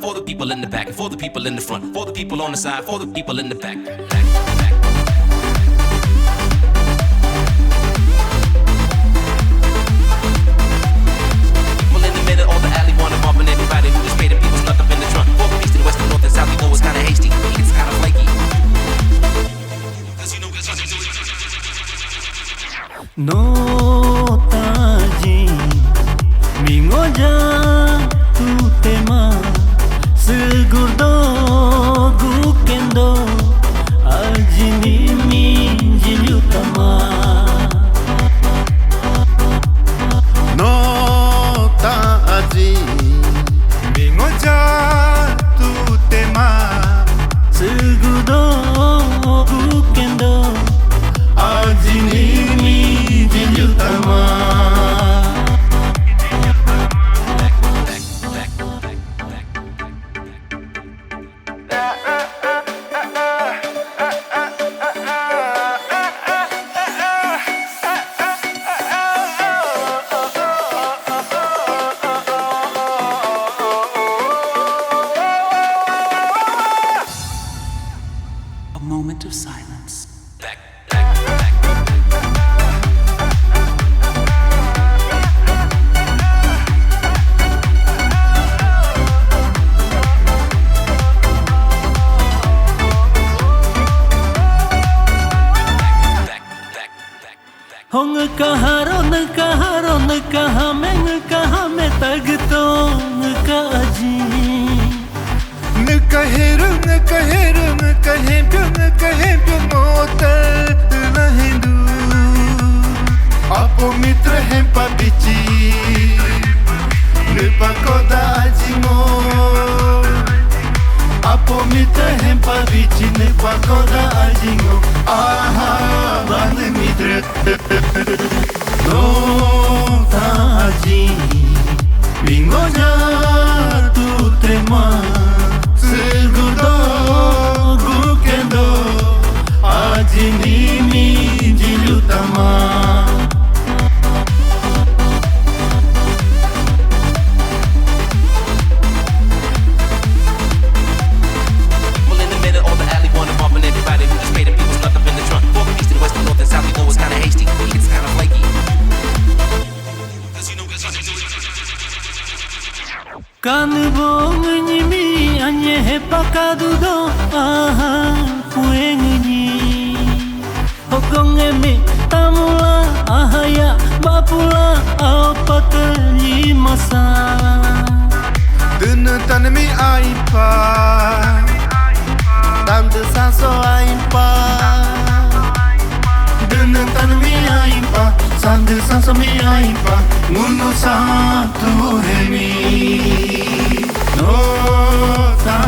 For the people in the back, for the people in the front, for the people on the side, for the people in the back. People in the middle or the alley wanna bump and everybody who just paid the people stuck up in the trunk. For the east and west and north and south, you know it's kinda hasty, it's kinda flaky. Cause you know Notaji mingoja tu tema segurdo gukendo ajini minjilutama Notaji mingoja tu tema segurdo gukendo ajini a moment of silence. Hong kaharo kahame tagto kaji Nkaheru motel na hindu Apo mitra hempa bichi Nupa koda ajimo Apo mitra hempa bichi Nupa koda ajimo Aha bande mitra No taji Bingoja tu tema Segudo gukendo Ajini minjilutama People in the middle or the alley wanna bump and everybody who just paid the people stuck up in the trunk. For the east and west and north and south, you know it's kinda hasty, it's kinda flaky. Cause you know Kanbong nyimi anye hepakadudo aha puengi Hokong eme tamula ahaya bapula apatli masa Dunu tanami aipa Tandu sanso aipa Dunu tanami aipa Sandu sanso mi aipa Ngunu satu hemi No ta